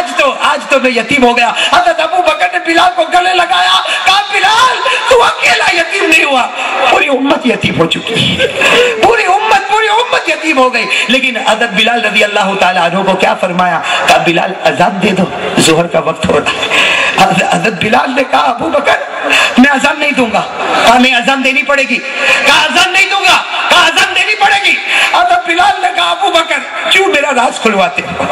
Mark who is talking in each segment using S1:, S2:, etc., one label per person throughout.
S1: आज तो मैं यतीम हो गया। हज़रत अबू बकर ने बिलाल को गले लगाया, कहा बिलाल तू अकेला यतीम नहीं हुआ, पूरी उम्मत यतीम हो चुकी है, पूरी उम्मत यतीम हो गई। लेकिन हज़रत बिलाल रज़ी अल्लाह ताला अन्हु को क्या फरमाया, कहा बिलाल अजान दे दो, ज़ोहर का वक्त हो रहा है। हज़रत बिलाल ने कहा अबू बकर मैं अजान नहीं दूंगा। कहा नहीं अजान देनी पड़ेगी। कहा अजान नहीं दूंगा। कहा अजान देनी पड़ेगी। हज़रत बिलाल ने कहा अबू बकर क्यों मेरा राज खुलवाते हो,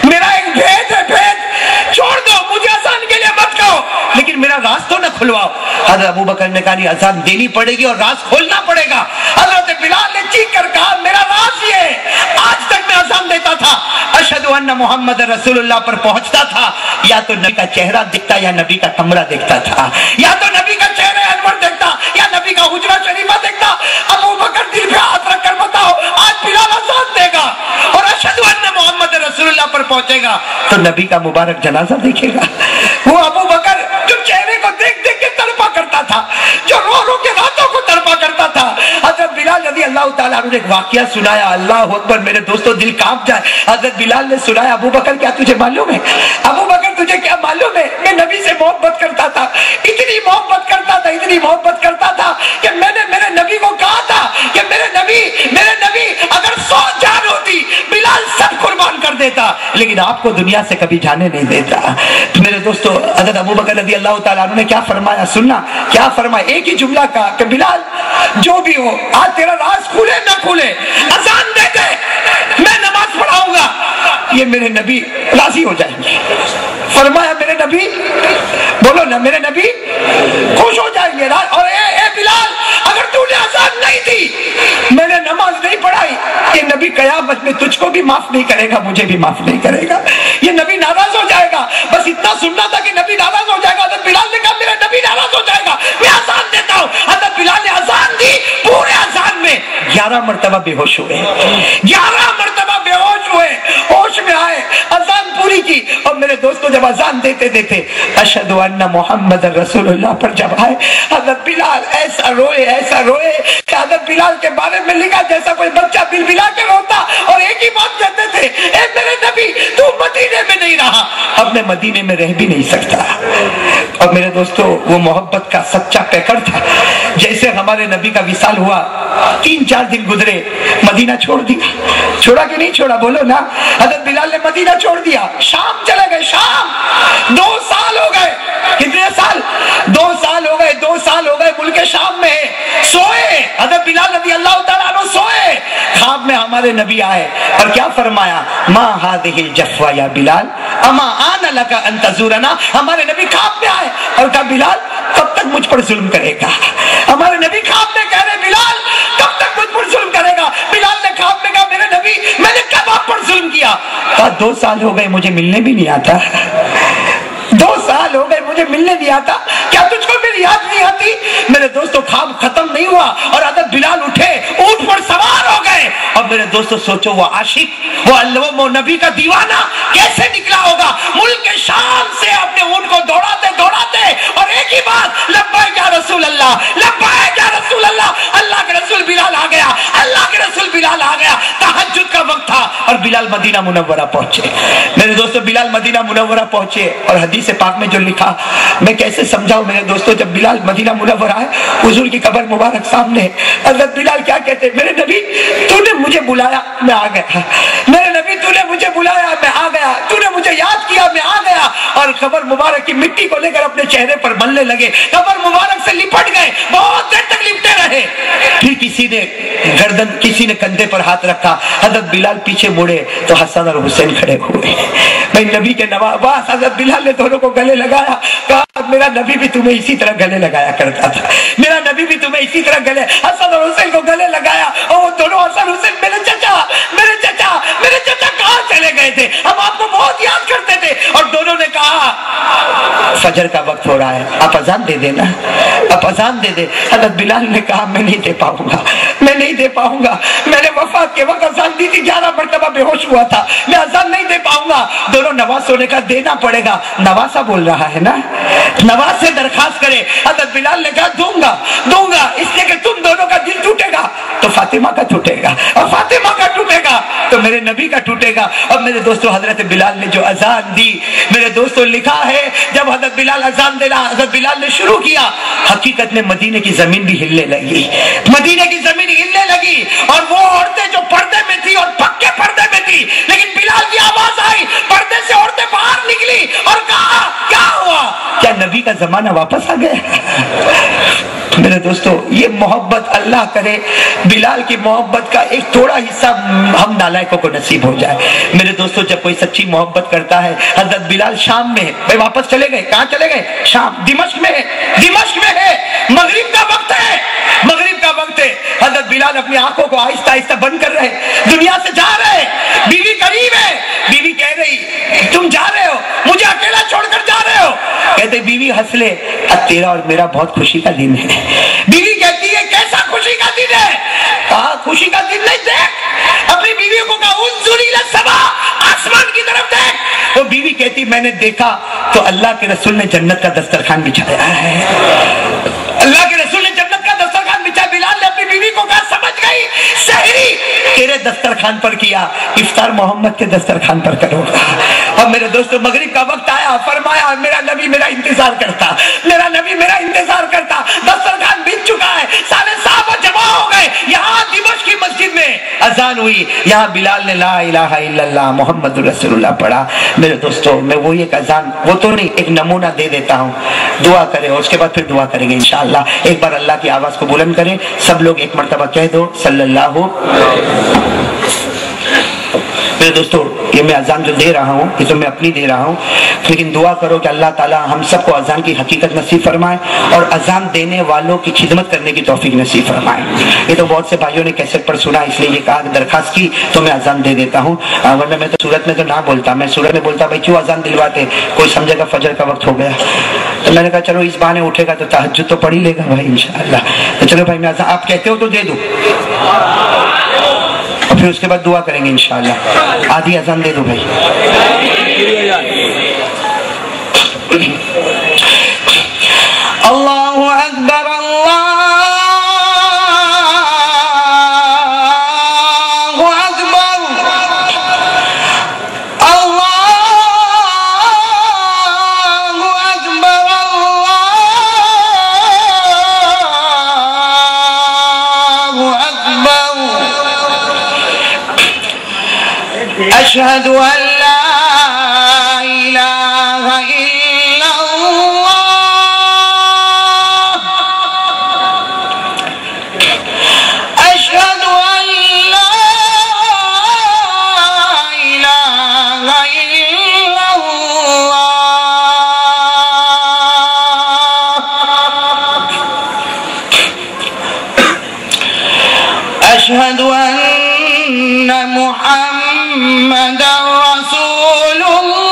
S1: मेरा एक भेद है, भेद छोड़ दो, मुझे अजान के लिए मत कहो, लेकिन मेरा राज तो न खुलवाओ। हज़रत अबू बकर ने कहा नहीं अजान देनी पड़ेगी और राज खोलना पड़ेगा। हज़रत बिलाल ने चीख कर कहा मेरा राज ये है, आज तक मैं अजान देता था अशहदु अन्ना मुहम्मद रसूलुल्लाह पर पहुंचता था, या तो नबी का चेहरा दिखता या नबी का कमरा दिखता था, या तो नबी का चेहरा अनवर देखता या नबी का हुजरा शरीफा देखता। अबू बकर दिल पे हाथ रखकर बताओ आज बिलाल अजान देगा और अशहदु अन्ना मुहम्मद रसूलुल्लाह पर पहुंचेगा तो नबी का मुबारक जनाजा देखेगा। वो अबू बकर जो चेहरे को देख देख के तड़पा करता था, जो रो रो के रातों को तड़पा करता था। हज़रत बिलाल रज़ी अल्लाह ताला अन्हु ने एक वाकया सुनाया, अल्लाह अकबर, मेरे दोस्तों दिल कांप जाए। हज़रत बिलाल ने सुनाया अबू बकर क्या तुझे मालूम है, अबू बकर तुझे क्या मालूम है, मैं नबी से मोहब्बत करता था, इतनी मोहब्बत करता था, इतनी मोहब्बत करता था कि मैंने मेरे नबी को कहा था कि मेरे नबी अगर 100 जान होती बिलाल सब कुर्बान कर देता, लेकिन आपको दुनिया से कभी जाने नहीं देता। तो मेरे दोस्तों हज़रत अबू बकर रज़ी अल्लाह ताला अन्हु ने क्या फरमाया, सुनना क्या फरमाया, एक ही जुमला कहा कि बिलाल जो भी हो आज तेरा राज खुले ना खुले अजान दे दे, मैं नमाज पढ़ाऊंगा, ये मेरे नबी राजी हो जाएंगे। फरमाया मेरे नबी, बोलो ना मेरे नबी खुश हो जाएंगे। और ए बिलाल अगर तूने अजान नहीं दी, मैंने नमाज नहीं पढ़ाई, ये नबी कयामत में तुझको भी माफ नहीं करेगा, मुझे भी माफ नहीं करेगा, ये नबी नाराज हो जाएगा। बस इतना सुनना था कि नबी नाराज हो जाएगा। हज़रत बिलाल ने कहा मेरा नबी नाराज हो जाएगा, मैं अजान देता हूँ। हज़रत बिलाल ने अजान दी, पूरे अजान में 11 मरतबा बेहोश हुए, 11 मरतबा बेहोश हुए, होश में आए, अजान पूरी की। और मेरे दोस्तों जब अजान देते देते अशहदु अन्ना मुहम्मद रसूलुल्लाह पर जब आए, हज़रत बिलाल ऐसा रोए कि हज़रत बिलाल के बारे में लिखा जैसा कोई बच्चा बिलबिला के रोता और एक ही बात कहते थे, ए मेरे नबी तू मदीने में नहीं रहा, अब मैं मदीने में रह भी नहीं सकता। और मेरे दोस्तों वो मोहब्बत का सच्चा पैकर था। जैसे हमारे नबी का विसाल हुआ, 3-4 दिन गुजरे, मदीना छोड़ दिया, छोड़ा कि नहीं छोड़ा, बोलो ना। हज़रत बिलाल ने मदीना छोड़ दिया, शाम चले गए, शाम 2 साल हो गए। कितने साल? 2 साल हो गए, 2 साल हो गए मुल्क शाम में। सोए हज़रत बिलाल रज़ी अल्लाह ताला अन्हु सोए, ख्वाब में हमारे नबी आए और क्या फरमाया, मा हादिहिल जफ़्वा या बिलाल अमा आना लका अन तज़ूरना। हमारे नबी ख्वाब में आए और कहा बिलाल कब तक मुझ पर जुल्म करेगा। हमारे नबी ख्वाब में कह रहे बिलाल कब तक मुझ पर जुल्म करेगा। बिलाल ने ख्वाब में कहा मेरे नबी मैंने कब आप पर जुल्म किया। कहा 2 साल हो गए मुझे मिलने भी नहीं आता, 2 साल हो गए मुझे मिलने नहीं आता, क्या तुझको मेरी याद नहीं आती। मेरे दोस्तों ख्वाब खत्म नहीं हुआ और हज़रत बिलाल उठे, ऊंट पर सवार हो गए। और मेरे दोस्तों सोचो वो आशिक, वो नबी का दीवाना कैसे निकला होगा मुल्क के शाम से अपने ऊंट को दौड़ाते दौड़ाते, और एक ही बात लब्बैक या रसूल अल्लाह, लब्बैक या रसूल अल्लाह। अल्लाह के रसूल बिलाल आ गया, अल्लाह के रसूल बिलाल आ गया। तहज्जुद का वक्त था और बिलाल मदीना मुनव्वरा पहुंचे। मेरे दोस्तों बिलाल मदीना मुनव्वरा पहुंचे और हदीस पाक में जो लिखा मैं कैसे समझाऊं मेरे दोस्तों। जब बिलाल मदीना मुनव्वरा आए, हुजूर की कब्र मुबारक सामने, हज़रत बिलाल क्या कहते, मेरे नबी तूने मुझे बुलाया मैं आ गया, मेरे नबी तूने मुझे बुलाया मैं आ गया, तूने मुझे याद किया मैं आ गया। और कब्र मुबारक की मिट्टी को लेकर अपने चेहरे पर मलने लगे, कब्र मुबारक से लिपट गए, बहुत देर तक लिपटे रहे। फिर किसी ने गर्दन, किसी ने कंधे पर हाथ रखा, हज़रत बिलाल पीछे मुड़े तो हसन और हुसैन खड़े हुए। मैं नबी के नवाब हज़रत बिलाल ने दोनों को गले लगाया, कहा मेरा नबी भी तुम्हें इसी तरह गले लगाया करता था, मेरा नबी भी तुम्हें इसी तरह गले, हसन और हुसैन को गले लगाया। और वो दोनों हसन हुसैन मेरे चचा कहाँ चले गए थे, हम आपको बहुत याद करते थे। और दोनों ने कहा फजर का वक्त हो रहा है, आप अजान दे देना, आप अजान दे दे। हज़रत बिलाल ने कहा मैं नहीं दे पाऊंगा, मैं नहीं दे पाऊंगा, मैंने वफात के वक्त अजान दी थी, 11 मरतबा बेहोश हुआ था, मैं अजान नहीं दे पाऊंगा। दोनों नवाज सोने का देना पड़ेगा, नवासा बोल रहा है ना, नवाज से दरखास्त करे। हज़रत बिलाल ने कहा दूंगा दूंगा, इसलिए कि तुम दोनों का दिल टूटेगा तो फातिमा का टूटेगा, और फातिमा का टूटेगा तो मेरे नबी का टूटेगा। अब मेरे दोस्तों, हजरत बिलाल ने जो अजान दी, मेरे दोस्तों लिखा है जब हजरत बिलाल अजान देना हजरत बिलाल ने शुरू किया, हकीकत में मदीने की जमीन भी हिलने लगी, मदीने की जमीन हिलने लगी। और वो औरतें जो पर्दे में थी और पक्के पर्दे में थी, लेकिन बिलाल की आवाज आई, पर्दे से औरतें बाहर निकली और कहा क्या हुआ, क्या नबी का जमाना वापस आ गया? मेरे दोस्तों, ये मोहब्बत, अल्लाह करे बिलाल की मोहब्बत का एक थोड़ा हिस्सा हम नालायकों को नसीब हो जाए। मेरे दोस्तों, जब कोई सच्ची मोहब्बत करता है, हजरत बिलाल शाम में है, भाई वापस चले गए, कहाँ चले गए? शाम, दिमश्क में है, दिमश्क में है, मगरिब का वक्त है, मगरिब का वक्त है। हजरत बिलाल अपनी आंखों को आहिस्ता आहिस्ता बंद कर रहे, दुनिया से जा रहे, बीवी करीब है, बीवी कह रही तुम जा रहे हो, मुझे अकेला छोड़कर जा रहे हो। कहते बीवी हंस ले, अब तेरा और मेरा बहुत खुशी का दिन है। बीवी कहती है कैसा खुशी का दिन है? कहा खुशी का दिन नहीं, देख अपनी बीवी को कहा उन्जुरी इला समा, आसमान की तरफ देख। तो बीवी कहती मैंने देखा तो अल्लाह के रसूल ने जन्नत का दस्तरखान बिछाया है, अल्लाह के रसूल ने जन्नत का दस्तरखान बिछाया। बिलाल ने अपनी बीवी को कहा समझ गई, सहरी तेरे दस्तरखान पर किया, इफ्तार मोहम्मद के दस्तरखान पर करूंगा। अब मेरे दोस्तों, मगरिब का वक्त आया, फरमाया मेरा नबी मेरा इंतजार करता, मेरा नबी मेरा इंतजार करता, दस्तरखान बिछ चुका है, सारे साहबा जमा हो गए। यहाँ दिमश्क की मस्जिद में अजान हुई, यहाँ बिलाल ने ला इलाहा इल्लल्लाह मुहम्मदुर रसूलुल्लाह पढ़ा। मेरे दोस्तों, मैं वो एक अजान, वो तो नहीं, एक नमूना दे देता हूँ, दुआ करें और उसके बाद फिर दुआ करेंगे इंशाअल्लाह। एक बार अल्लाह की आवाज को बुलंद करें, सब लोग एक मर्तबा कह दो सल्लल्लाहु। मेरे दोस्तों, ये मैं अजान जो दे रहा हूँ ये तो मैं अपनी दे रहा हूँ, लेकिन दुआ करो कि अल्लाह ताला हम सबको अजान की हकीकत नसीब फरमाए और अजान देने वालों की खिदमत करने की तौफीक नसीब फरमाए। ये तो बहुत से भाइयों ने कैसेट पर सुना, इसलिए ये कहा दरखास्त की तो मैं अजान दे देता हूँ, वरना मैं तो सूरत में तो ना बोलता, मैं सूरत में बोलता भाई क्यों अजान दिलवाते, कोई समझेगा फजर का वक्त हो गया। तो मैंने कहा चलो इस बहाने उठेगा तो तहज्जुद तो पढ़ ही लेगा भाई इंशाअल्लाह। तो चलो भाई मैं अजान, आप कहते हो तो दे दूँ और फिर उसके बाद दुआ करेंगे इंशाअल्लाह। आधी अजान दे दो भाई। अल्लाहु अकबर, अल्लाहु अकबर, अल्लाहु अकबर, अल्लाहु अकबर। अशहदु अन ला इलाहा इल्लल्लाह, अशहदु अन ला इलाहा इल्लल्लाह, अशहदु अन्न मुहम्मद रसूलुल्लाह,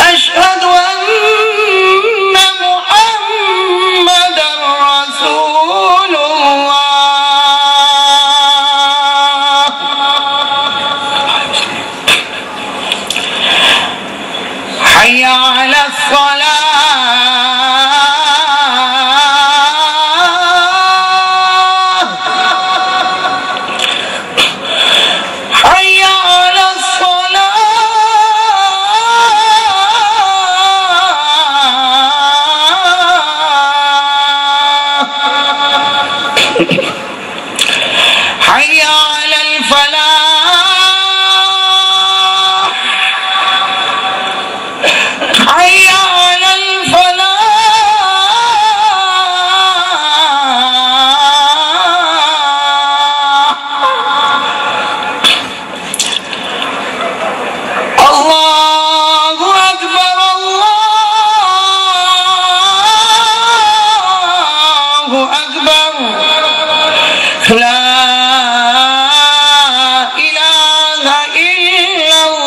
S1: अशहदु अन्न मुहम्मद रसूलुल्लाह, हय्या अला सलाह, हय्या अलल फलाह, हय्या अलल फलाह। अल्लाहु अकबर, अल्लाहु अकबर, ला इलाहा इल्लल्लाह।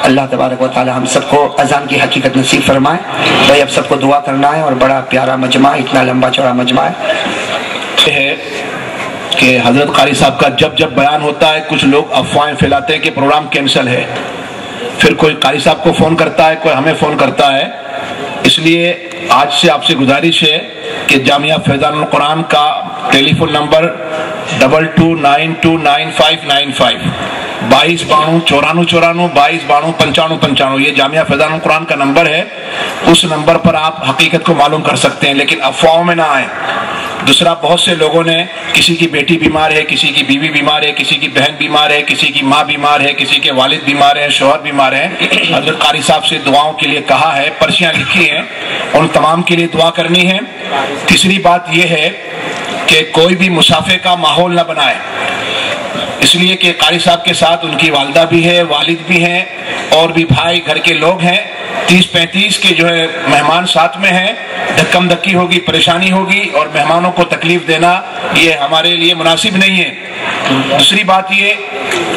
S1: अल्लाह तबारक व तआला हम सबको अजान की हकीकत नसीब फरमाए। भाई अब सबको दुआ करना है और बड़ा प्यारा मजमा, इतना लंबा चौड़ा मजमा है। کہ حضرت قاری صاحب کا جب بیان ہوتا ہے کچھ لوگ افواہیں پھیلاتے ہیں کہ پروگرام کینسل ہے، پھر کوئی قاری صاحب کو فون کرتا ہے، کوئی ہمیں فون کرتا ہے. اس لیے آج سے آپ سے گزارش ہے کہ جامعہ فیضان القرآن کا ٹیلی فون نمبر 22929595 22929494 22929595 یہ جامعہ فیضان القرآن کا نمبر ہے. اس نمبر پر آپ حقیقت کو معلوم کر سکتے ہیں، لیکن افواہوں میں نہ آئیں. دوسرا، بہت سے لوگوں نے کسی کی بیٹی بیمار ہے، کسی کی بیوی بیمار ہے، کسی کی بہن بیمار ہے، کسی کی ماں بیمار ہے، کسی کے والد بیمار ہیں، شوہر بیمار ہیں. حضرت قاری صاحب سے دعاؤں کے لیے کہا ہے، پرچیاں لکھی ہیں، ان تمام کے لیے دعا کرنی ہے. تیسری بات یہ ہے کہ کوئی بھی مسافے کا ماحول نہ بنائے، اس لیے کہ قاری صاحب کے ساتھ ان کی والدہ بھی ہے، والد بھی ہیں، اور بھی بھائی گھر کے لوگ ہیں. 30-35 کے جو ہے مہمان ساتھ میں ہیں، دھکم دھکی ہوگی، پریشانی ہوگی، اور مہمانوں کو تکلیف دینا یہ ہمارے لیے مناسب نہیں ہے. دوسری بات یہ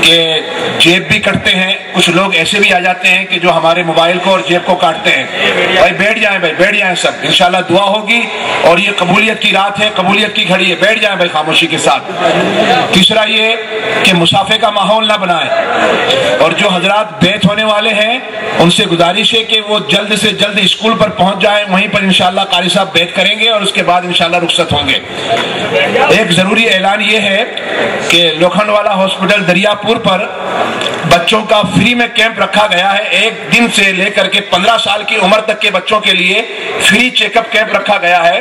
S1: کہ جیب بھی کٹتے ہیں، کچھ لوگ ایسے بھی آ جاتے ہیں کہ جو ہمارے موبائل کو اور جیب کو کاٹتے ہیں. بھائی بیٹھ جائیں سب، انشاءاللہ دعا ہوگی، اور یہ قبولیت کی رات ہے، قبولیت کی گھڑی ہے. بیٹھ جائیں بھائی خاموشی کے ساتھ. تیسرا یہ کہ مسافے کا ماحول نہ بنائیں، اور جو حضرات بیت ہونے والے ہیں ان سے گزارش ہے کہ وہ جلد سے جلد اسکول پر پہنچ جائیں، وہیں پر انشاءاللہ قاری صاحب بیت کریں گے، اور اس کے بعد انشاءاللہ رخصت ہوں گے. ایک ضروری اعلان یہ ہے کہ لوکھنڈ والا ہاسپٹل دریا پور پر بچوں کا فری میں کیمپ رکھا گیا ہے. 1 دن سے لے کر کے 15 سال کی عمر تک کے بچوں کے لیے فری چیک اپ کیمپ رکھا گیا ہے.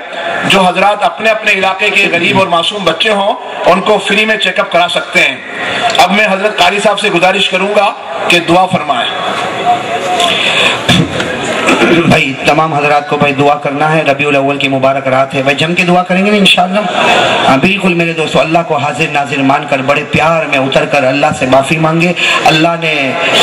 S1: جو حضرات اپنے اپنے علاقے کے غریب اور معصوم بچے ہوں ان کو فری میں چیک اپ کرا سکتے ہیں. اب میں حضرت قاری صاحب سے گزارش کروں گا کہ دعا فرمائیں.
S2: بھائی تمام حضرات کو بھائی دعا کرنا ہے، ربیع الاول کی مبارک رات ہے. بھائی جم کے دعا کریں گے نا انشاءاللہ. بالکل میرے دوستو، اللہ کو حاضر ناظر مان کر بڑے پیار میں اتر کر اللہ سے معافی مانگے. اللہ نے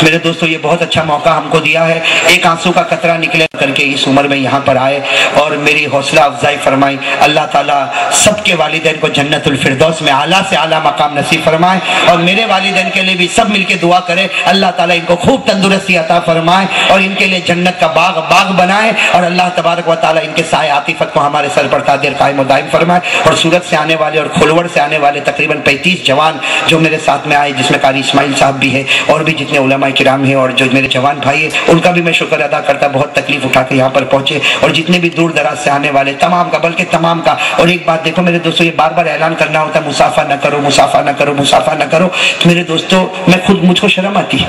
S2: میرے دوستو یہ بہت اچھا موقع ہم کو دیا ہے. ایک آنسو کا قطرہ نکلے کر کے اس عمر میں یہاں پر آئے اور میری حوصلہ افزائی فرمائی. اللہ تعالیٰ سب کے والدین کو جنت الفردوس میں اعلیٰ سے اعلیٰ مقام نصیب فرمائے، اور میرے والدین کے لیے بھی سب مل کے دعا کرے اللہ تعالیٰ ان کو خوب تندرستی عطا فرمائے، اور ان کے لیے جنت کا باغ بنائے، اور اللہ تبارک و تعالیٰ ان کے سائے عاطفت کو ہمارے سر پر قادر قائم و دائم فرمائے. اور سورت سے آنے والے اور کھلوڑ سے آنے والے تقریباً 35 جوان جو میرے ساتھ میں آئے، جس میں قاری اسماعیل صاحب بھی ہے، اور بھی جتنے علماء کرام ہیں، اور جو میرے جوان بھائی ہیں ان کا بھی میں شکر ادا کرتا. بہت تکلیف اٹھا کے یہاں پر پہنچے، اور جتنے بھی دور دراز سے آنے والے تمام کا، بلکہ تمام کا. اور ایک بات دیکھو میرے دوستو، یہ بار بار اعلان کرنا ہوتا ہے مسافہ نہ کرو، مسافہ نہ کرو، مسافہ نہ کرو. میرے دوستو میں خود مجھ کو شرم آتی ہے،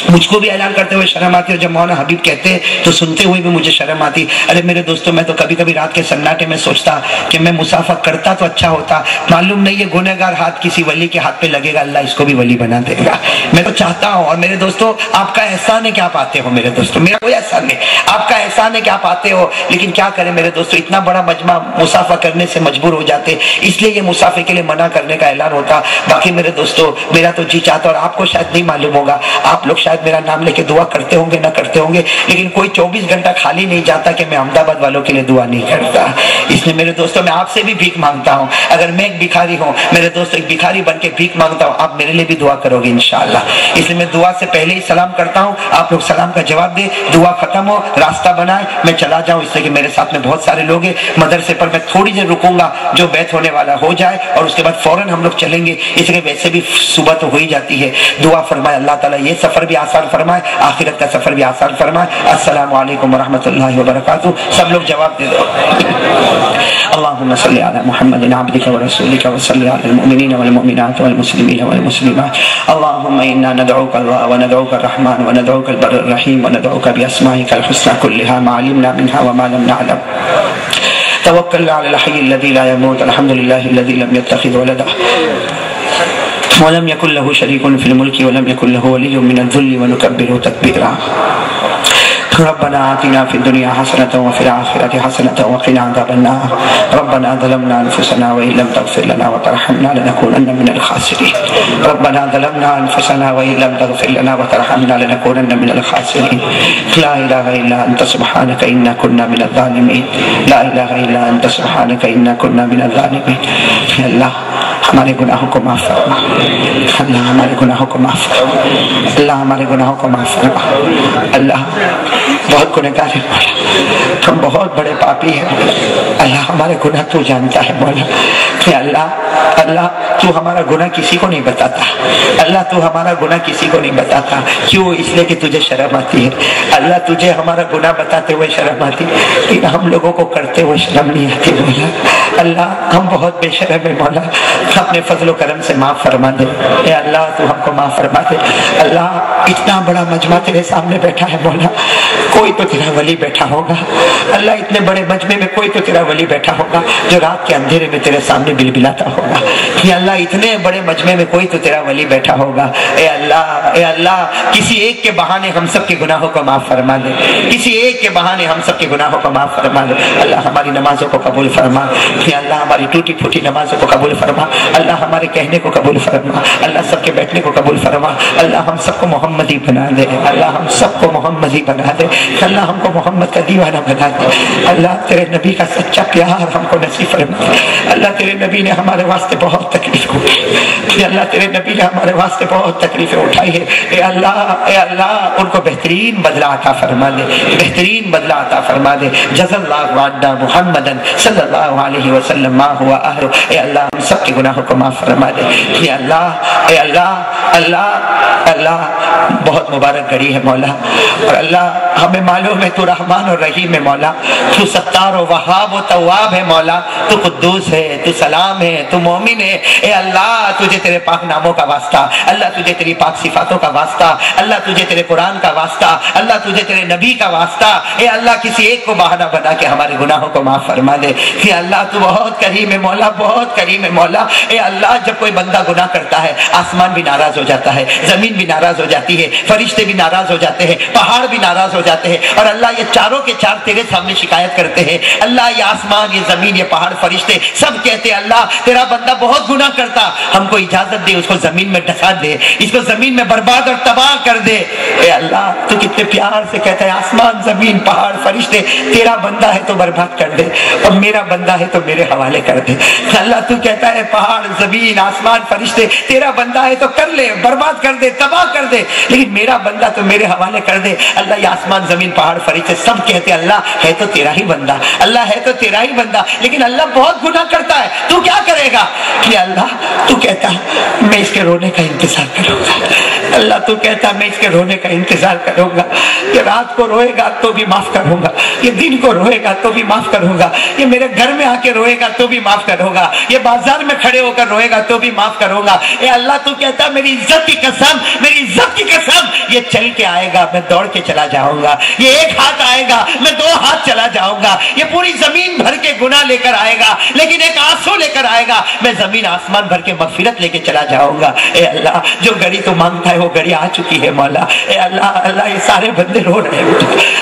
S2: مجھ کو بھی اعلان کرتے ہوئے شرم آتی ہے، اور جب مولانا حبیب کہتے ہیں تو سنتے ہوئے بھی مجھے شرم آتی. ارے میرے دوستوں، میں تو کبھی کبھی رات کے سناٹے میں سوچتا کہ میں مسافہ کرتا تو اچھا ہوتا. معلوم نہیں یہ گنہگار ہاتھ کسی ولی کے ہاتھ پہ لگے گا، اللہ اس کو بھی ولی بنا دے گا. میں تو چاہتا ہوں. اور میرے دوستوں، آپ کا احسان ہے کہ آپ آتے ہو. میرے دوستوں میرا کوئی احسان نہیں، آپ کا احسان ہے کہ آپ آتے ہو. لیکن کیا کریں میرے دوستوں، اتنا بڑا مجمع مسافہ کرنے سے مجبور ہو جاتے، اس لیے یہ مسافے کے لیے منع کرنے کا اعلان ہوتا. باقی میرے دوستوں میرا تو جی چاہتا، اور آپ کو شاید نہیں معلوم ہوگا، آپ لوگ شاید میرا نام لے کے دعا کرتے ہوں گے، نہ کرتے ہوں گے، لیکن کوئی 24 گھنٹہ خالی نہیں جاتا کہ میں احمد آباد والوں کے لیے دعا نہیں کرتا. اس لیے میرے دوستوں میں آپ سے بھی بھیک مانگتا ہوں. اگر میں ایک بھکاری ہوں میرے دوستوں، ایک بھکاری بن کے بھیک مانگتا ہوں، آپ میرے لیے بھی دعا کرو گے انشاءاللہ. اس لیے میں دعا سے پہلے ہی سلام کرتا ہوں، آپ لوگ سلام کا جواب دیں، دعا ختم ہو، راستہ بنائے، میں چلا جاؤں. اس لیے کہ میرے ساتھ میں بہت سارے لوگ ہیں. مدرسے پر میں تھوڑی دیر رکوں گا، جو بیت ہونے والا ہو جائے، اور اس کے بعد فوراً ہم لوگ چلیں گے. اس لیے ویسے بھی صبح تو ہو ہی جاتی ہے. دعا فرمائے اللہ تعالیٰ یہ سفر بھی آسان فرمائے، آخرت کا سفر بھی آسان فرمائے. السلام علیکم ورحمۃ اللہ وبرکاتہ. سب لوگ جواب دے دو. اللهم صل على محمد عبدك ورسولك وصل على المؤمنين والمؤمنات والمسلمين والمسلمات. اللهم إنا ندعوك الله وندعوك الرحمن وندعوك البر الرحيم وندعوك بأسمائك الحسنى كلها ما علمنا منها وما لم نعلم. توكلنا على الحي الذي لا يموت. الحمد لله الذي لم يتخذ ولدا ولم يكن له شريك في الملك ولم يكن له ولي من الذل ونكبره تكبيرا. ربنا آتنا في الدنيا حسنة وفي الآخرة حسنة وقنا عذاب النار. ربنا ظلمنا أنفسنا وإن لم تغفر لنا وترحمنا لنكونن من الخاسرين. ربنا ظلمنا أنفسنا وإن لم تغفر لنا وترحمنا لنكونن من الخاسرين. لا إله إلا أنت سبحانك إنا كنا من الظالمين. لا إله إلا أنت سبحانك إنا كنا من الظالمين. اللہ ہمارے گناہوں کو معاف فرما، اللہ ہمارے گناہوں کو معاف فرما، اللہ ہمارے گناہوں کو معاف فرما. اللہ
S1: बहुत गुनहगार हैं मौला, हम बहुत बड़े पापी हैं अल्लाह, हमारे गुनाह तू जानता है मौला। कि अल्लाह अल्लाह तू हमारा गुनाह किसी को नहीं बताता, अल्लाह तू हमारा गुनाह किसी को नहीं बताता। क्यों? इसलिए कि तुझे शर्म आती है अल्लाह, तुझे हमारा गुनाह बताते हुए शर्म आती, लेकिन हम लोगों को करते हुए शर्म नहीं आती मौला। अल्लाह हम बहुत बेशर्म है मौला, अपने फजल करम से माफ फरमा दे। ए अल्लाह तू हमको माफ फरमा दे। अल्लाह इतना बड़ा मजमा तेरे सामने बैठा है मौला, कोई तो तेरा वली बैठा होगा अल्लाह, इतने बड़े मजमे में कोई तो तेरा वली बैठा होगा जो रात के अंधेरे में तेरे सामने बिलबिलाता होगा। ये अल्लाह इतने बड़े मजमे में कोई तो तेरा वली बैठा होगा। ए अल्लाह किसी एक के बहाने हम सब के गुनाहों को माफ फरमा दे, किसी एक के बहाने हम सब के गुनाहों को माफ फरमा दे। अल्लाह हमारी नमाजों को कबूल फरमा, अल्लाह हमारी टूटी फूटी नमाजों को कबूल फरमा, अल्लाह हमारे कहने को कबूल फरमा, अल्लाह सबके बैठने को कबूल फरमा। अल्लाह हम सबको मोहम्मदी बना दे, अल्लाह हम सबको मोहम्मदी बना दे, अल्लाह हमको मोहम्मद का दीवाना बना दे। अल्लाह तेरे नबी का सच्चा प्यार हमको नसीब फरमा। अल्लाह तेरे नबी ने हमारे वास्ते बहुत तकलीफ उठाई, अल्लाह तेरे नबी ने हमारे वास्ते बहुत तकलीफें उठाई है। ए अल्लाह उनको बेहतरीन बदला अता फरमा दे, बेहतरीन बदला अता फरमा दे। जज़ल्लाहु अन्ना मुहम्मदन सल्लल्लाहु अलैहि वसल्लम मा हुआ अहलु। ए अल्लाह हम सब के गुनाहों को माफ फरमा दे। ए अल्लाह बहुत मुबारक घड़ी है मौला, और अल्लाह हमें मालूम है तू रहमान और रहीम है मौला, तू सत्तार और वहाब और तवाब है मौला, तू कुद्दूस है, तू सलाम है, तू मोमिन है। ए अल्लाह तुझे तेरे पाक नामों का वास्ता, अल्लाह तुझे तेरी पाक सिफातों का वास्ता, अल्लाह तुझे तेरे कुरान का वास्ता, अल्लाह तुझे तेरे नबी का वास्ता। ए अल्लाह किसी एक को बहाना बना के हमारे गुनाहों को माफ फरमा दे। कि अल्लाह तू बहुत करीम है मौला, बहुत करीम है मौला। ए अल्लाह जब कोई बंदा गुनाह करता है आसमान भी नाराज हो जाता है, जमीन भी नाराज हो जाती है, फरिश्ते भी नाराज हो जाते हैं, पहाड़ भी नाराज हो जाते हैं, और अल्लाह ये चारों के चार तेरे सामने शिकायत करते हैं। अल्लाह ये आसमान, ये जमीन, ये पहाड़, फरिश्ते सब कहते हैं अल्लाह तेरा बंदा बहुत गुनाह करता, हमको इजाजत दे, उसको जमीन में ढसा दे, इसको जमीन में बर्बाद और तबाह कर दे। ए अल्लाह तू कितने प्यार से कहता है आसमान, जमीन, पहाड़, फरिश्ते तेरा बंदा है तो बर्बाद कर दे, और मेरा बंदा है तो मेरे हवाले कर दे। अल्लाह तू कहता है पहाड़, जमीन, आसमान, फरिश्ते तेरा बंदा है तो कर ले, बर्बाद कर दे, तबाह कर दे, लेकिन मेरा बंदा तो मेरे हवाले कर दे। अल्लाह ये आसमान, जमीन, पहाड़, फरिश्ते सब कहते अल्लाह है तो तेरा ही बंदा, अल्लाह है तो तेरा ही बंदा, लेकिन अल्लाह बहुत गुनाह करता है, तू क्या करेगा? कि अल्लाह तू कहता मैं इसके रोने का इंतजार करूंगा, अल्लाह तू कहता मैं इसके रोने का इंतजार करूंगा। ये रात को रोएगा तो भी माफ करूंगा, ये दिन को रोएगा तो भी माफ करूंगा, ये मेरे घर में आके रोएगा तो भी माफ करूंगा, ये बाजार में खड़े होकर रोएगा तो भी माफ करूंगा। ए अल्लाह तू कहता मेरी इज्जत की कसम, मेरी इज्जत की कसम, ये चल के आएगा मैं दौड़ के चला जाऊंगा, ये एक हाथ आएगा मैं दो हाथ चला जाऊंगा, ये पूरी जमीन भर के गुनाह लेकर आएगा, लेकिन एक आंसू लेकर आएगा, मैं जमीन आसमान भर के मगफिरत लेके चला जाऊंगा। ए अल्लाह जो घड़ी तो मांगता है वो घड़ी आ चुकी है मौला। ए अल्लाह अल्लाह ये सारे बंदे रो रहे हैं,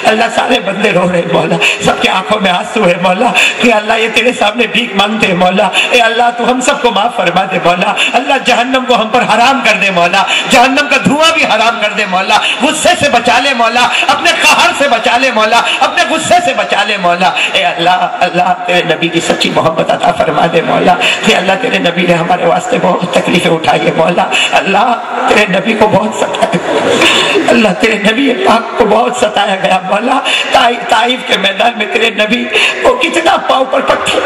S1: अल्लाह सारे बंदे रो रहे हैं मौला, सबके आंखों में आंसू है मौला। कि अल्लाह ये तेरे सामने भीख मांगते हैं मौला। ए अल्लाह तू हम सबको माफ फरमा दे मौला। अल्लाह जहन्नम को हम पर हराम कर दे मौला, जहन्नम का धुआं भी हराम कर दे मौला, गुस्से से बचा ले मौला, अपने कहर से बचा ले मौला, अपने गुस्से से बचा ले मौला। ए अल्लाह अल्लाह तेरे नबी की सच्ची मोहब्बत अता फरमा दे मौला। कि अल्लाह तेरे नबी ने हमारे वास्ते बहुत तकलीफें उठाई है मौला। अल्लाह तेरे नबी को बहुत सताया, अल्लाह तेरे नबी पाक को बहुत सताया गया मौला। ताइफ के मैदान में तेरे नबी को कितना पाँव पर पत्थर,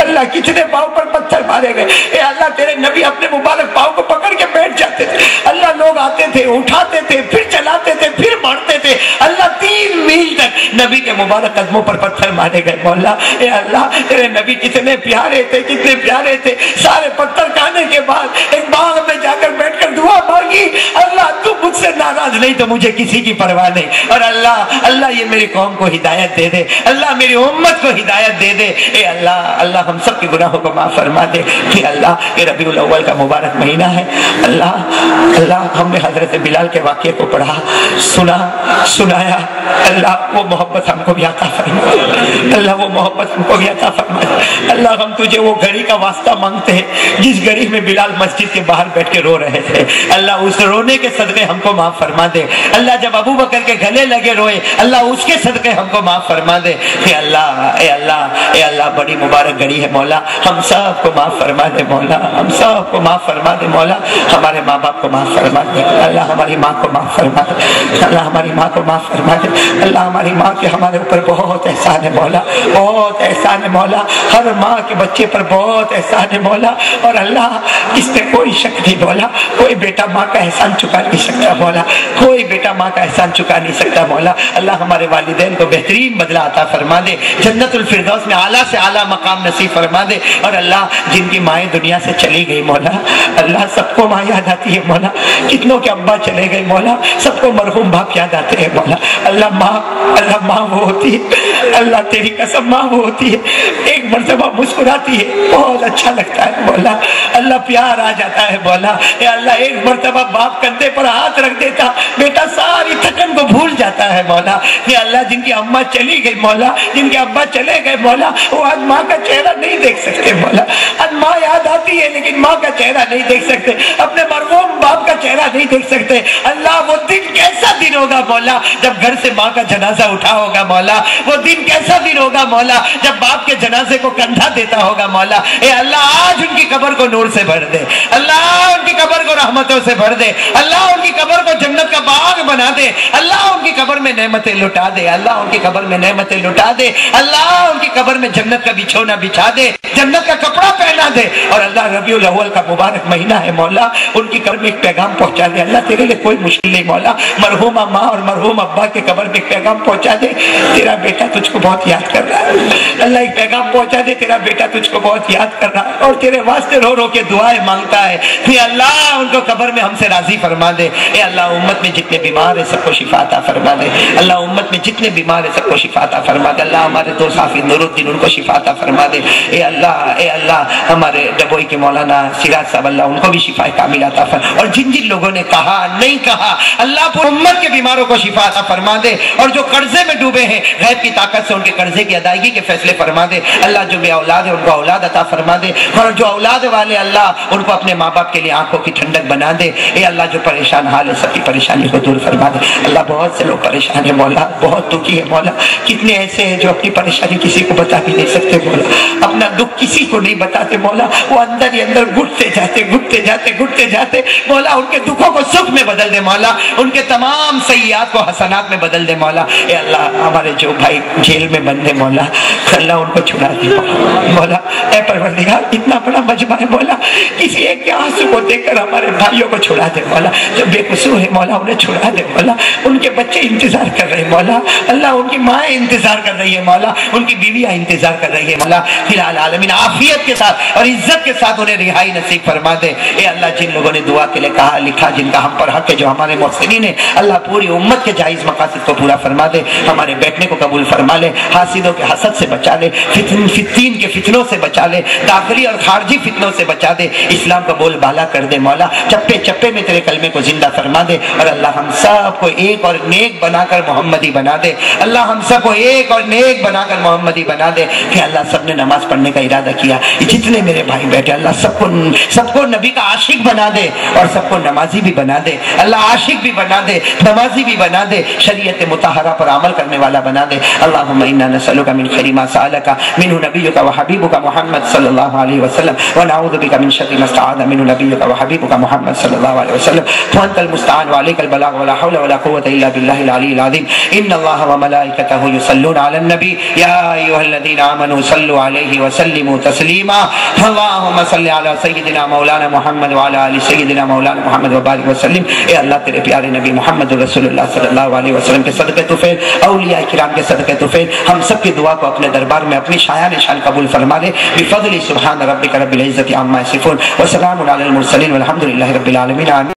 S1: अल्लाह कितने पाँव पर पत्थर मारे गए। ए अल्लाह तेरे नबी अपने मुबारक पाँव को पकड़ के बैठ जाते थे, अल्लाह लोग आते थे, उठाते थे, फिर चलाते थे, फिर मारते थे। अल्लाह 3 मील तक नबी के मुबारक कदमों पर पत्थर मारे गए मौला। ए अल्लाह तेरे नबी कितने प्यारे थे, कितने प्यारे थे। सारे पत्थर खाने के बाद एक बाग में जाकर बैठकर दुआ मांगी, अल्लाह तू मुझसे नाराज नहीं तो मुझे किसी की परवाह नहीं, और अल्लाह अल्लाह ये मेरी कौम को हिदायत दे दे, अल्लाह मेरी उम्मत को हिदायत दे दे। ए अल्लाह अल्लाह हम सब के गुनाहों को माफ फरमा दे। कि अल्लाह ये रबीउल अव्वल का मुबारक महीना है, अल्लाह अल्लाह हमने हजरत बिलाल के वाक़े को पढ़ा, सुना, सुनाया, अल्लाह वो मोहब्बत हमको भी अता फरमा, अल्लाह वो मोहब्बत हमको भी अता फरमा। अल्लाह हम तुझे वो घड़ी का वास्ता मांगते हैं जिस घड़ी में बिलाल मस्जिद के बाहर बैठ के रो रहे थे, अल्लाह उस रोने के सदके हमको معاف فرما دے اللہ جب ابو بکر کے گلے لگے روئے اللہ اس کے صدقے ہم کو معاف فرما دے اے اللہ اے اللہ اے اللہ بڑی مبارک گھڑی ہے مولا ہم سب کو معاف فرما دے مولا ہم سب کو معاف فرما دے مولا ہمارے ماں باپ کو معاف فرما دے اللہ ہماری ماں کو معاف فرما دے اللہ ہماری ماں کو معاف فرما دے اللہ ہماری ماں کے ہمارے اوپر بہت احسان ہے مولا بہت احسان ہے مولا ہر ماں کے بچے پر بہت احسان ہے مولا اور اللہ اس میں کوئی شک نہیں مولا کوئی بیٹا ماں کا احسان چکا نہیں سکتا مولا کوئی بیٹا ماں کا احسان چکا نہیں سکتا مولا اللہ ہمارے والدین کو بہترین بدلہ عطا فرما دے جنت الفردوس میں اعلیٰ سے اعلیٰ مقام نصیب فرما دے اور اللہ جن کی مائیں دنیا سے چلی گئی مولا اللہ سب کو ماں یاد آتی ہے مولا کتنوں کے ابا چلے گئے مولا سب کو مرحوم باپ یاد آتے ہیں مولا اللہ ماں وہ ہوتی ہے اللہ تیری قسم ماں وہ ہوتی ہے ایک مرتبہ مسکراتی ہے بہت اچھا لگتا ہے مولا اللہ پیار آ جاتا ہے مولا اے اللہ ایک مرتبہ باپ کندھے پر ہاتھ رکھ دیتا بیٹا ساری تھکن کو بھول جاتا ہے مولا اے اللہ جن کی اماں چلی گئی مولا جن کے ابا چلے گئے مولا وہ آج ماں کا چہرہ نہیں دیکھ سکتے مولا آج ماں یاد آتی ہے لیکن ماں کا چہرہ نہیں دیکھ سکتے اپنے مرحوم باپ کا چہرہ نہیں دیکھ سکتے اللہ وہ دن کیسا دن ہوگا مولا جب گھر سے ماں کا جنازہ اٹھا ہوگا مولا وہ دن کیسا دن ہوگا مولا جب باپ کے جنازے کو کندھا دیتا ہوگا مولا اے اللہ آج ان کی قبر کو نور سے بھر دے اللہ ان کی قبر کو رحمتوں سے بھر دے اللہ ان کی قبر کو جنت کا باغ بنا دے اللہ ان کی قبر میں نعمتیں لٹا دے اللہ ان کی قبر میں نعمتیں لٹا دے اللہ ان کی قبر میں جنت کا بچھونا بچھا دے جنت کا کپڑا پہنا دے اور اللہ ربیع الاول کا مبارک مہینہ ہے مولا ان کی قبر میں ایک پیغام پہنچا دے اللہ تیرے لیے کوئی مشکل نہیں مولا مرحومہ ماں اور مرحوم ابا کے قبر میں ایک پیغام پہنچا دے تیرا بیٹا تجھ کو بہت یاد کر رہا ہے اللہ ایک پیغام پہنچا دے تیرا بیٹا تجھ کو بہت یاد کر رہا ہے اور تیرے واسطے رو رو کے دعائیں مانگتا ہے اے اللہ ان کو قبر میں ہم سے راضی فرما دے اے اللہ امت میں جتنے بیمار ہیں سب کو شفا عطا فرما دے اللہ امت میں جتنے بیمار ہیں سب کو شفا عطا فرما دے اللہ ہمارے دوست حافظ نور الدین ان کو شفا عطا فرما دے اے اللہ ہمارے ڈبوئی کے مولانا سراج صاحب اللہ ان کو بھی شفا کامل عطا فرما اور جن جن لوگوں نے کہا نہیں کہا اللہ پوری امت کے بیماروں کو شفا عطا فرما دے اور جو قرضے میں ڈوبے ہیں غیب کی طاقت سے ان کے قرضے کی ادائیگی کے فیصلے فرما دے اللہ جو بے اولاد ہے ان کو اولاد عطا فرما دے اور جو اولاد والے اللہ ان کو اپنے ماں باپ کے لیے آنکھوں کی ٹھنڈک بنا دے اے اللہ جو پریشان حال ہے سب کی پریشانی کو دور فرما دے اللہ بہت سے لوگ پریشان ہیں مولا بہت دکھی ہے مولا کتنے ایسے ہیں جو اپنی پریشانی کسی کو بتا بھی نہیں سکتے مولا اپنا دکھ کسی کو نہیں بتاتے مولا وہ اندر ہی اندر گھٹتے جاتے مولا ان کے دکھوں کو سکھ میں بدل دے مولا ان کے تمام سیئات کو حسنات میں بدل دے مولا اے اللہ ہمارے جو بھائی جیل میں بندے مولا اللہ ان کو چھڑا دے مولا اے پروردگار اتنا بڑا مجمع ہے مولا کسی ایک کے آنسو کو دیکھ کر ہمارے بھائیوں کو چھڑا دے مولا جو بے قصور ہے مولا انہیں چھڑا دے مولا ان کے بچے انتظار کر رہے ہیں مولا اللہ ان کی مائیں انتظار کر رہی ہے مولا ان کی بیویاں انتظار کر رہی ہے مولا فی العالمین عافیت کے ساتھ اور عزت کے ساتھ انہیں رہائی نصیب فرما دے اے اللہ جن لوگوں نے دعا کے لیے کہا لکھا جن کا ہم پر حق ہے جو ہمارے محسنین ہیں اللہ پوری امت کے جائز مقاصد کو پورا فرما دے ہمارے بیٹھنے کو قبول فرما لے حاسدوں کے حسد سے بچا لے فتین کے فتنوں سے بچا لے داخلی اور خارجی فتنوں سے بچا دے اسلام کا بول بالا کر دے مولا چپے چپے میں تیرے کلمے کو زندہ فرما دے اور اللہ ہم سب کو ایک اور نیک بنا کر محمدی بنا دے اللہ ہم سب کو ایک اور نیک بنا کر محمدی بنا دے کہ اللہ سب نے نماز پڑھنے کا ارادہ کیا جتنے میرے بھائی بیٹھے اللہ سب کو نبی کا عاشق بنا دے اور سب کو نمازی بھی بنا دے اللہ عاشق بھی بنا دے نمازی بھی بنا دے شریعت مطہرہ پر عمل کرنے والا بنا دے اللہم انا نسألک من خیر ما سألک منہ نبیک و حبیبک محمد صلی اللہ علیہ وسلم ونعوذ بک من شر ما استعاذ منہ نبیک و حبیبک محمد صلی اللہ علیہ وسلم وانت المستعان وعلیک البلاغ ولا حول ولا قوة الا باللہ العلی العظیم ان اللہ وملائکتہ یصلون علی النبی یا ایھا الذین آمنوا صلوا علیہ وسلموا تسلیما اللہم صل علی سیدنا مولانا محمد وعلی آل سیدنا مولانا محمد وبارک وسلم اے اللہ تیرے پیارے نبی محمد رسول اللہ صلی اللہ علیہ وسلم کے صدقے طفیل اولیاء کرام کے صدقے طفیل ہم سب کی دعا کو اپنے دربار میں اپنی شایان شان قبول فرما لے بفضل سبحان ربک رب العزت عما یصفون وسلام علی المرسلین والحمد للہ رب العالمین آمین.